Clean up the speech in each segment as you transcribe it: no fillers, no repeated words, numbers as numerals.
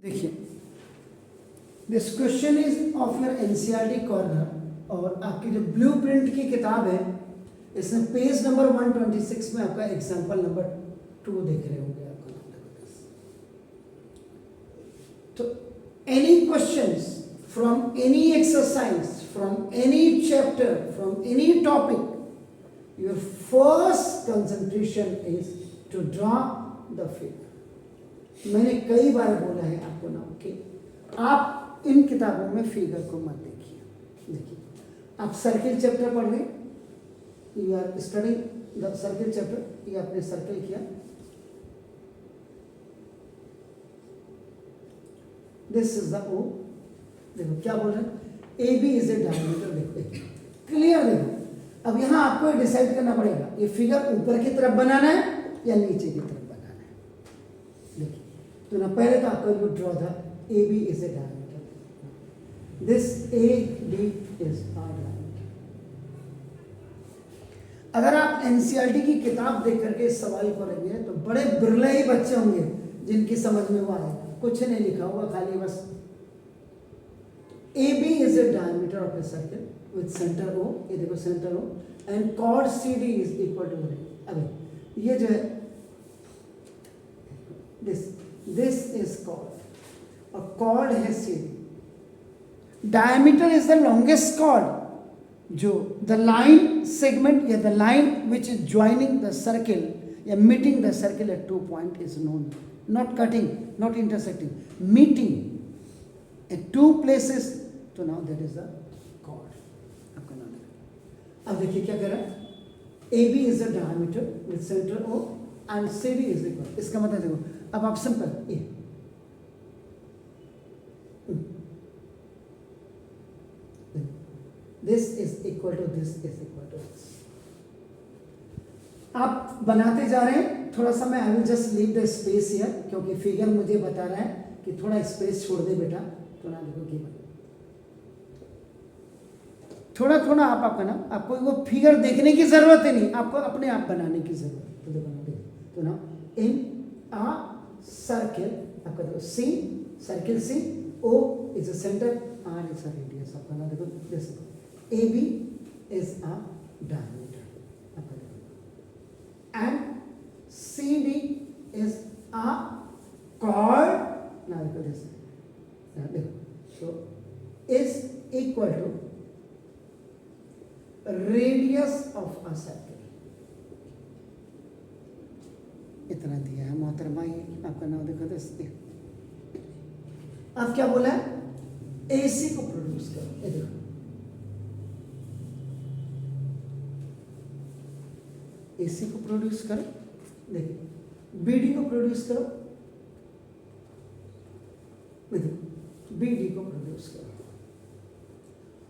देखिए, this question is of your NCERT corner और आपकी जो ब्लूप्रिंट की किताब है इसमें पेज नंबर 126 में आपका एग्जाम्पल नंबर 2 देख रहे होंगे आपका। तो any questions from any exercise, from any chapter, from any topic, your first concentration is to draw the figure. मैंने कई बार बोला है आपको ना कि आप इन किताबों में फिगर को मत देखिए। देखिए, आप सर्किल चैप्टर पढ़ रहे, you are studying the circle chapter, ये आपने सर्किल किया, दिस इज द ओ। देखो क्या बोल रहे हैं, A B is a diameter. देखो क्लियर, देखो अब यहां आपको डिसाइड करना पड़ेगा ये फिगर ऊपर की तरफ बनाना है या नीचे की तरफ बनाना है। देखिए तो ना पहले तो आपको you draw the A B is a diameter, this A B is our diameter. अगर आप एनसीईआरटी की किताब देख करके इस सवाल को करेंगे तो बड़े बिरले ही बच्चे होंगे जिनकी समझ में वो आएगा। कुछ नहीं लिखा हुआ, खाली बस A B is a diameter of a circle with centre O, ये देखो centre O, and chord C D is equal to red. अभी ये जो है दिस इज कॉर्ड और कॉर्ड है C D. Diameter is the longest chord, जो the line segment या the line which is joining the circle या meeting the circle at 2 point is known, not cutting, not intersecting, meeting at 2 places, तो now that is the chord। आपका नाम है। अब देखिए क्या कह रहा है, AB is the diameter with center O and CD is the chord। इसका मतलब देखो, अब आप simple A this is equal to this is equal to this। आप बनाते जा रहे हैं, थोड़ा सा मैं I will just leave the space here, क्योंकि फिगर मुझे बता रहा है कि थोड़ा स्पेस छोड़ दे बेटा। तो ना देखो कि थोड़ा थोड़ा आप आपका ना, आपको वो फिगर देखने की जरूरत ही नहीं, आपको अपने आप बनाने की जरूरत। तो देखो तो ना इन आ सर्किल, आपका देखो C, circle C, O is a centre, R is a radius. आपका ना देखो जैसे A B is a diameter, आपका देखो, and CD is a chord, now look at this, so is equal to radius of a circle। इतना दिया है मोहतरमा, आपका नाम देखो तो अब क्या बोला है, AC को प्रोड्यूस करो। ये देखो AC को प्रोड्यूस करो, देखिए BD को प्रोड्यूस करो, देखिए BD को प्रोड्यूस करो,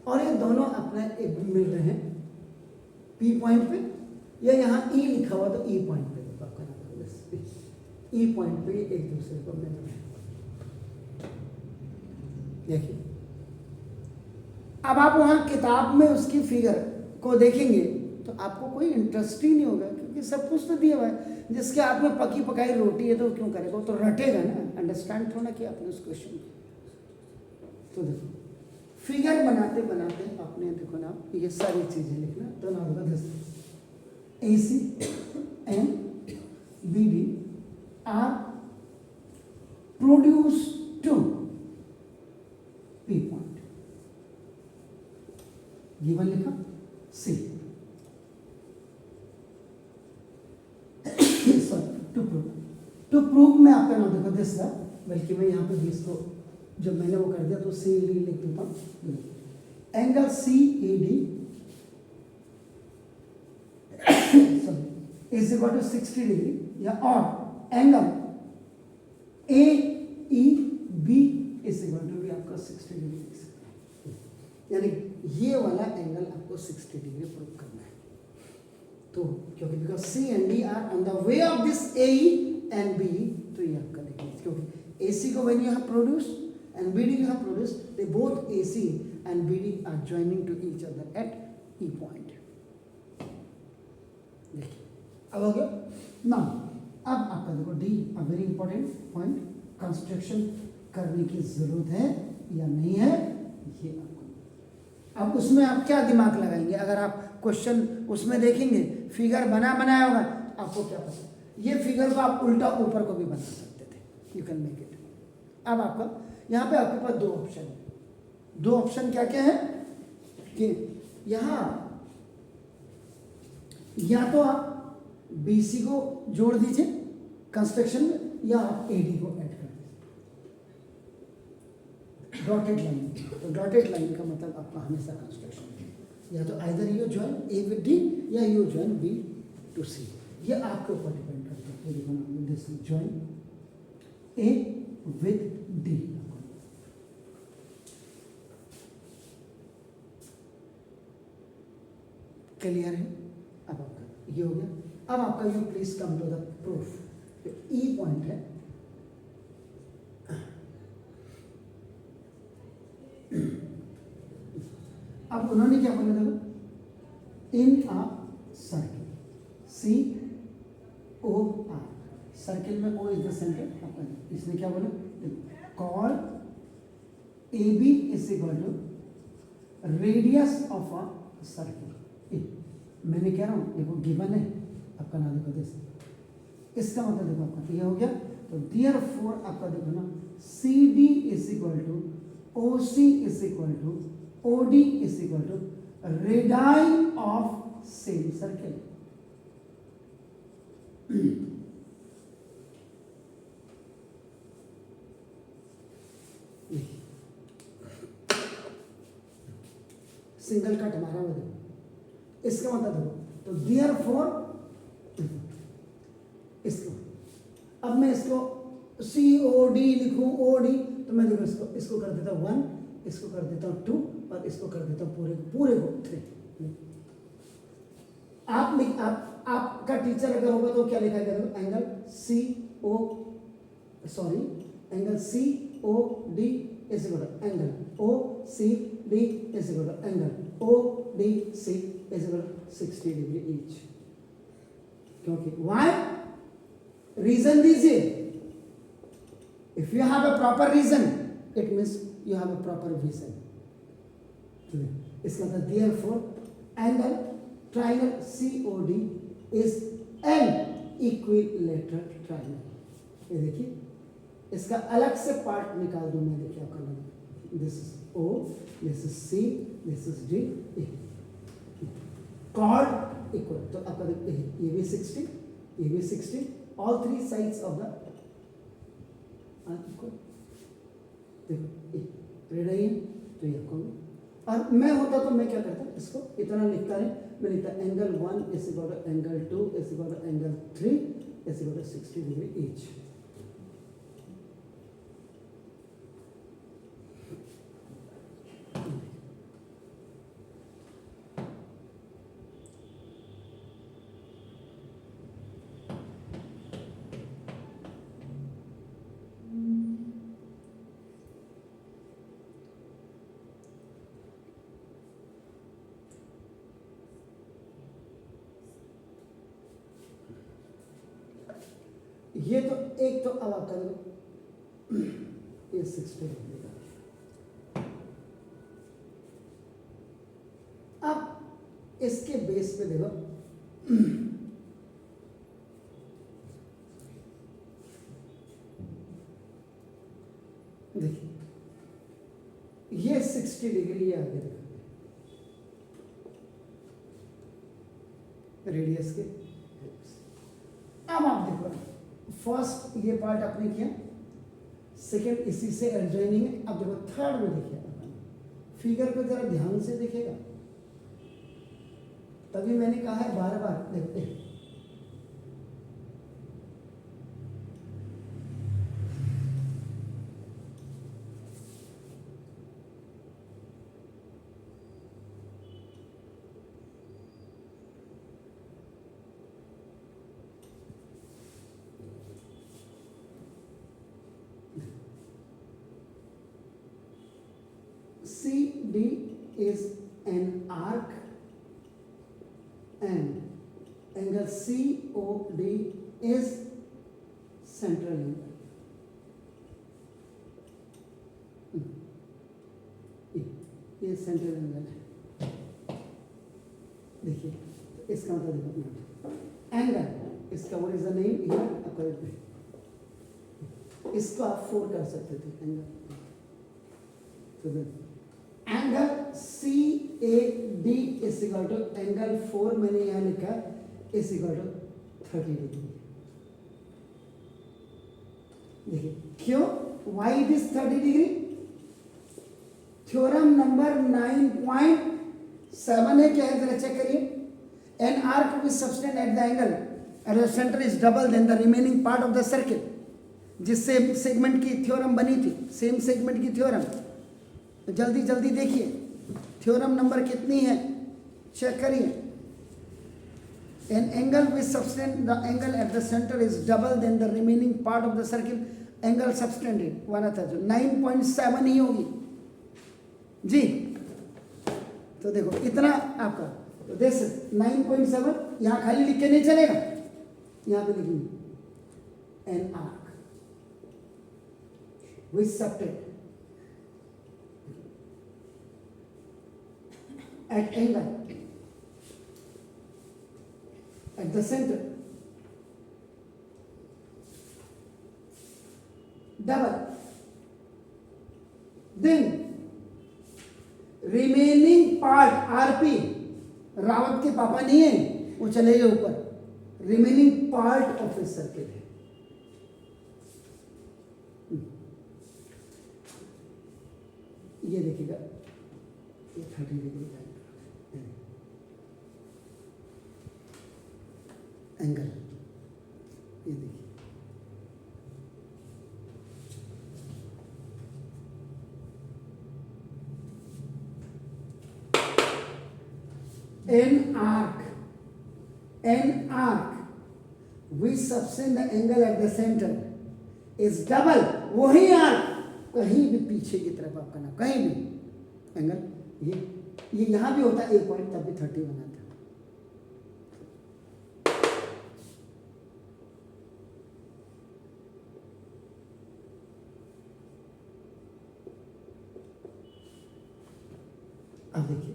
और ये दोनों अपने एक मिल रहे हैं P पॉइंट पे, या यहाँ E लिखा हुआ तो E पॉइंट पे, देखो आपका नाम E पॉइंट पे एक दूसरे को मिल रहे हैं। देखिए अब आप वहाँ किताब में उसकी फिगर को देखेंगे तो आपको कोई इंटरेस्ट ही नहीं होगा, क्योंकि सब कुछ तो दिया हुआ है। जिसके हाथ में पकी पकाई रोटी है तो क्यों करेगा, तो रटेगा ना, अंडरस्टैंड थोड़ा किया आपने उस क्वेश्चन को। तो देखो फिगर बनाते बनाते आपने देखो ना ये सारी चीजें लिखना, तो ना होगा दस AC and BD are produced to P point, given लिखा C, टू प्रूव में आपका नाम देखो दिस था, बल्कि मैं यहाँ पे भी इसको जब मैंने वो कर दिया तो सी डी लिख देता हूँ। Angle C A D is equal to 60 degree, या और angle A E B is equal to भी आपका 60 डिग्री, यानी ये वाला एंगल आपको 60 डिग्री प्रूव करना है। तो क्योंकि because C and D are on the way of this A and B, तो ये आपका देखिए, क्योंकि AC को when you have produced and BD you have produced, they both AC and BD are joining to each other at E point। देखिए अब हो गया ना। अब आपका देखो D, a very important point, construction करने की जरूरत है या नहीं है, ये आपको। अब उसमें आप क्या दिमाग लगाएंगे, अगर आप क्वेश्चन उसमें देखेंगे फिगर बनाया होगा, आपको क्या पता, ये फिगर को आप उल्टा ऊपर को भी बना सकते थे, यू कैन मेक इट। अब आपका यहाँ पे आपके पास दो ऑप्शन है, दो ऑप्शन क्या क्या है कि यहाँ या तो आप BC को जोड़ दीजिए कंस्ट्रक्शन में, या आप AD को ऐड कर दीजिए डॉटेड लाइन। तो डॉटेड लाइन का मतलब आपका हमेशा कंस्ट्रक्शन है, या तो either you join A with D या you join B to C, ये आपके ऊपर डिपेंड करता है। This join A with D। Clear है? अब आपका ये हो गया। अब आपका you please come to the proof. E point है, अब उन्होंने क्या बोला था, in a circle COR, circle में O इज द सेंटर। इसने क्या बोला, कॉल AB is equal to radius of a circle. मैंने कह रहा हूं देखो गिवन है आपका ना, देखो दिस, इसका मतलब देखो आपका ये हो गया। तो देयरफॉर आपका देखो ना, CD is equal to OC is equal to OD is equal to radius of same circle. Single cut हमारा वो देखो, इसका मतलब देखो, तो देयरफॉर इसको, अब मैं इसको COD लिखूं OD, तो मैं देखो इसको कर देता हूं 1, इसको कर देता हूं 2 और इसको कर देता हूं पूरे को 3। आपका टीचर अगर होगा तो क्या लिखा जाएगा, angle COD is equal to angle OCD is equal to angle ODC is equal to 60 degree each. क्योंकि व्हाई, रीजन दीजिए। If you have a proper reason it means you have a proper vision. इसका मतलब therefore angle triangle COD is an equilateral triangle. ये देखिए, इसका अलग से part निकाल दूं मैं, देखिए आपका लगा, this is O, this is C, this is D, chord equal. तो आपका ये भी 60, ये भी 60, all three sides of the equal. देखो रेडियन, तो ये आपको, और मैं होता तो मैं क्या करता, इसको इतना लिखता नहीं, मैं लिखता angle 1 is equal to angle 2 is equal to angle 3 is equal to 60 degree each. ये तो एक, तो अब आपका ये 60 डिग्री का। अब इसके बेस पे देखो, देखिए ये 60 डिग्री ये आगे देखो रेडियस के। अब आप देखो, फर्स्ट ये पार्ट आपने किया, सेकेंड इसी से एडजॉइनिंग है। अब देखो थर्ड में देखिए, फिगर पे जरा ध्यान से देखेगा, तभी मैंने कहा है बार बार देखते हैं। CD is an arc and angle COD is central angle. ये सेंट्रल एंगल है, देखिए इसका मतलब देखो एंगल, इसका what is the name here, आपका इसको आप 4 कर सकते थे एंगल, तो angle C A D is equal to angle 4 मैंने यहाँ लिखा इज इक्वल टू 30 डिग्री। देखिए क्यों, why it is 30 degree, theorem number 9.7 है, क्या है जरा चेक करिए। An arc with subtend at the angle at the centre is double then the remaining part of the circle, जिससे सेगमेंट की theorem बनी थी, सेम सेगमेंट की थ्योरम। तो जल्दी जल्दी देखिए थ्योरम नंबर कितनी है, चेक करिए। An angle with subtend the angle at the centre is double then the remaining part of the circle, angle subtended one था जो 9.7 ही होगी जी। तो देखो इतना आपका, तो देख 9.7 यहाँ खाली लिख के नहीं चलेगा, यहाँ पे लिखेंगे an arc with subtend at angle at the center double, then remaining part RP, Rawat के पापा नहीं है, वो चले गए ऊपर, remaining part of a circle है। ये देखिएगा ये 30 डिग्री का एंगल, ये देखिए an arc which subtend the angle at the centre is double, वही आर्क कहीं भी पीछे की तरफ आपका ना, कहीं भी एंगल, ये यहां भी होता है 1 पॉइंट, तब भी 30 बना था। अब देखिए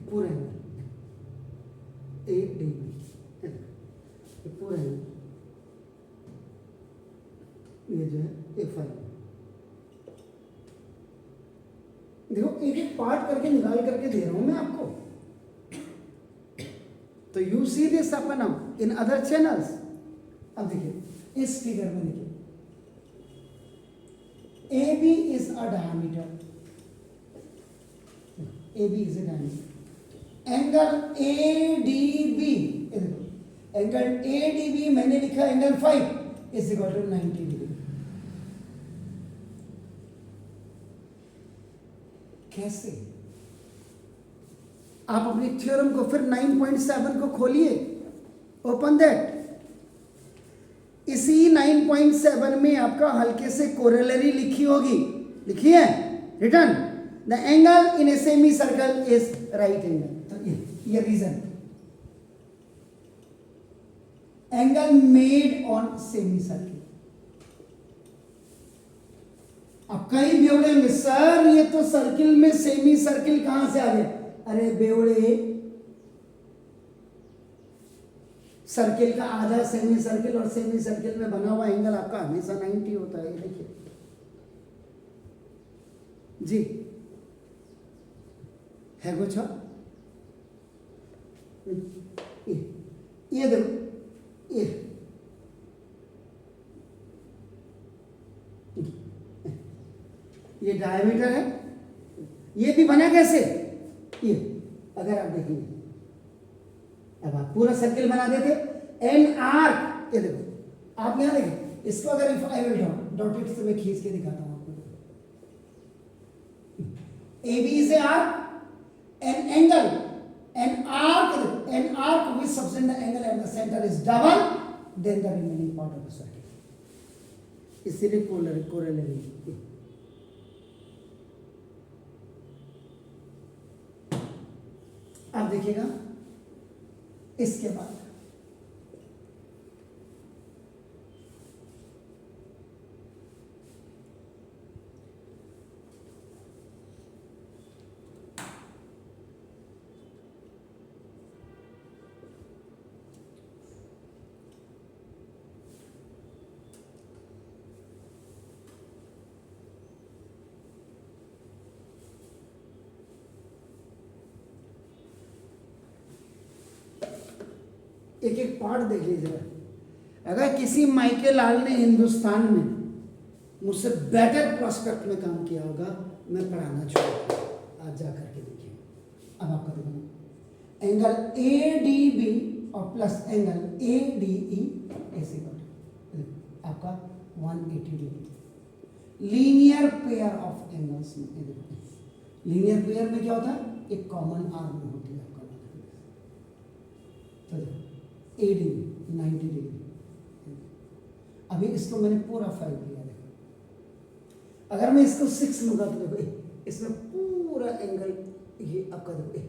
पूरा एंगल 8 डिग्री, पूरा एंगल ये जो है A5, देखो एक एक पार्ट करके निकाल करके दे रहा हूं मैं आपको, तो you see this upon in other channels. अब देखिए इस फिगर में देखिए AB is a diameter, AB is a diameter, angle ADB, angle ADB मैंने लिखा angle 5 is equal to 90 degree. कैसे, आप अपनी थ्योरम को फिर 9.7 को खोलिए, ओपन दैट, इसी 9.7 में आपका हल्के से कोरेलरी लिखी होगी, लिखी है written the angle in a semi circle is right angle. ये reason, angle made on semi circle. अब कई बेवड़े में सर ये तो सर्किल में सेमी सर्किल कहां से आ गया, अरे बेवड़े सर्किल का आधा सेमी सर्किल और सेमी सर्किल में बना हुआ एंगल आपका हमेशा 90 होता है। ये देखिए जी, है कुछ ये देखो ये डायमीटर है, ये भी बना कैसे, ये अगर आप देखेंगे, अब आप पूरा सर्किल बना देते एन आर्क, ये देखो आप यहां देखें, इसको अगर आई विल डॉट इट से मैं खींच के दिखाता हूं आपको, AB is a arc, an angle, an arc which subtends the angle at the center is double than the remaining part of the circle. इसीलिए corollary. अब देखिएगा इसके बाद एक एक पार्ट देख लीजिएगा। अगर किसी माइकल लाल ने हिंदुस्तान में मुझसे बेटर प्रोस्पेक्ट में काम किया होगा, मैं पढ़ाना छोड़ आज जा करके देखिए। अब आपका देखो एंगल ए डी बी और plus angle A D E ऐसे आपका 180 degree linear pair of angles में। लीनियर पेयर में क्या होता है, एक कॉमन आर्म होती है आपका। तो ए डी 90 डिग्री। अभी इसको मैंने पूरा 5 लिया। देखो अगर मैं इसको 6 लूँगा तो देखो इसमें पूरा एंगल ये आपका देखो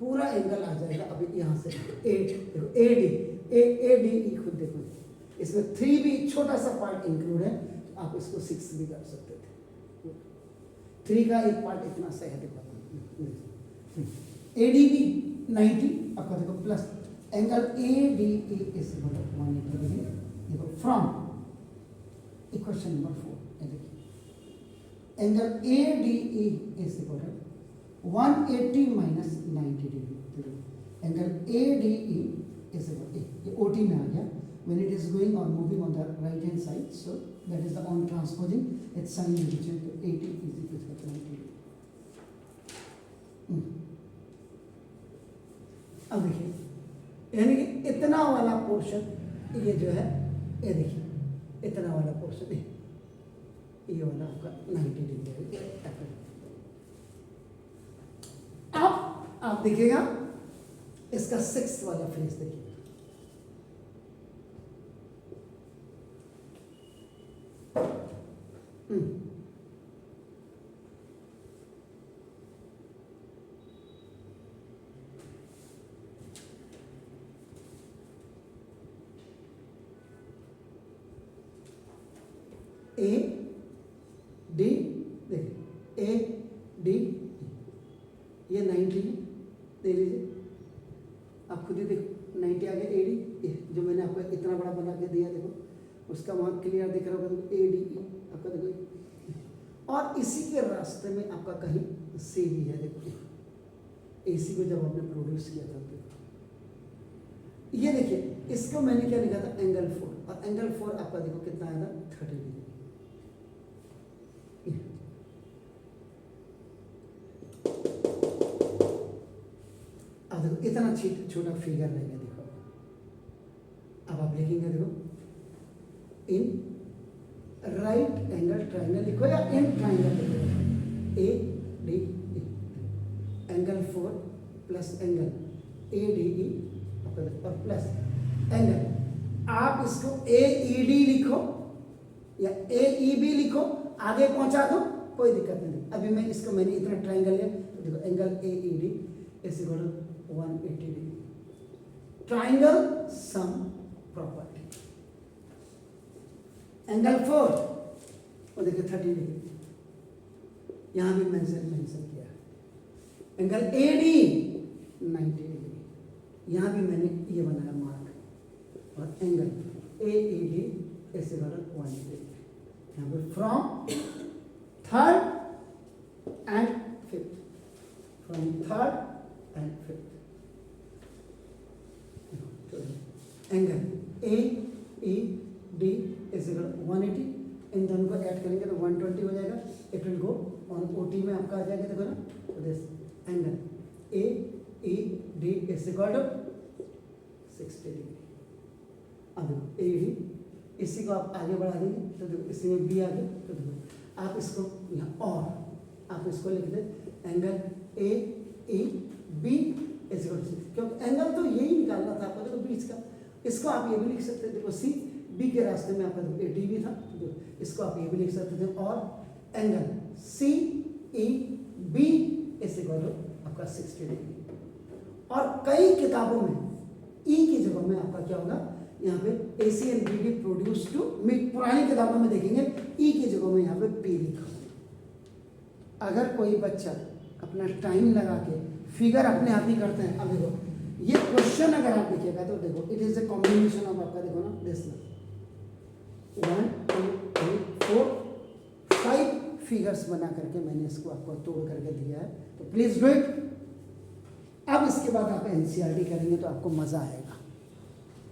पूरा एंगल आ जाएगा। अभी यहाँ से ए देखो ए डी ई खुद देखो इसमें 3 भी छोटा सा पार्ट इंक्लूड है, तो आप इसको 6 भी कर सकते थे। 3 का एक पार्ट इतना सा है देखो ए डी बी 90 आपका देखो plus angle A D E is 180 degree. देखो फ्रॉम इक्वेशन नंबर 4 देखिए angle A D E is 180 minus 90 degree. Angle A D E is ये ओ टी में आ गया। when it is going or moving on the right hand side, so that is the on transposing its sign will be changed to 80 is equal to 90 degree। अब देखिए यानी कि इतना वाला portion ये जो है ये देखिए इतना वाला पोर्शन ये वाला आपका 90 डिग्री है। अब आप देखिएगा इसका 6th वाला फेस देखिए ए डी देखिए ए डी ये 90 है, देख लीजिए आप खुद ही देखो 90 आ गया। ए डी जो मैंने आपको इतना बड़ा बना के दिया देखो उसका वहाँ क्लियर दिख रहा होगा ए डी ई आपका देखो। और इसी के रास्ते में आपका कहीं सी भी है देखो एसी को जब आपने प्रोड्यूस किया था तो ये देखिए इसको मैंने क्या लिखा था एंगल 4 और एंगल 4 आपका देखो कितना आएगा 30 डिग्री। अब देखो इतना छोटा फिगर रहेगा देखो। अब आप लिखेंगे देखो इन राइट एंगल ट्राइंगल लिखो या इन ट्राइंगल लिखो A D E angle 4 plus angle A D E और प्लस एंगल आप इसको ए ई डी लिखो या ए ई बी लिखो आगे पहुंचा दो कोई दिक्कत नहीं। अभी मैं इसको मैंने इतना ट्राइंगल लिया तो देखो angle A E D is equal to 180 degree. Triangle sum property angle 4 और देखिए 30 डिग्री यहां भी मेंशन किया। एंगल ए डी 90 डिग्री यहां भी मैंने ये बनाया मार्क और angle A E D is equal to 180 degree. यहां पे from third and fifth from third and fifth angle A E D is equal to 180। इन दोनों को ऐड करेंगे तो 120 हो जाएगा। It will go on O T में आपका आ जाएगा देखो ना। तो this angle A E D is equal to 60 degree. अब देखो ए डी इसी को आप आगे बढ़ा देंगे तो देखो इसी में बी आ गया तो देखो आप इसको यहाँ और आप इसको लिख दें angle A E B is equal to, क्योंकि एंगल तो यही निकालना था आपको, देखो बीच का, इसको आप ये भी लिख सकते थे, देखो सी बी के रास्ते में आपका देखो डी भी था, तो इसको आप ये भी लिख सकते थे, और angle C E B is equal to आपका 60 डिग्री। और कई किताबों में ई की जगह में आपका क्या होगा, यहाँ पे AC and BD produce to meet, पुरानी किताबों में देखेंगे ई की जगह में यहाँ पे P लिखा होगा। अगर कोई बच्चा अपना टाइम लगा के फिगर अपने आप ही करते हैं, अब देखो ये क्वेश्चन अगर आप लिखिएगा तो देखो it is a combination of आपका, देखो ना दिस 1 2 3 4 5 फिगर्स बना करके मैंने इसको आपको तोड़ करके दिया है, तो प्लीज डू इट। अब इसके बाद आप NCERT करेंगे तो आपको मजा आएगा।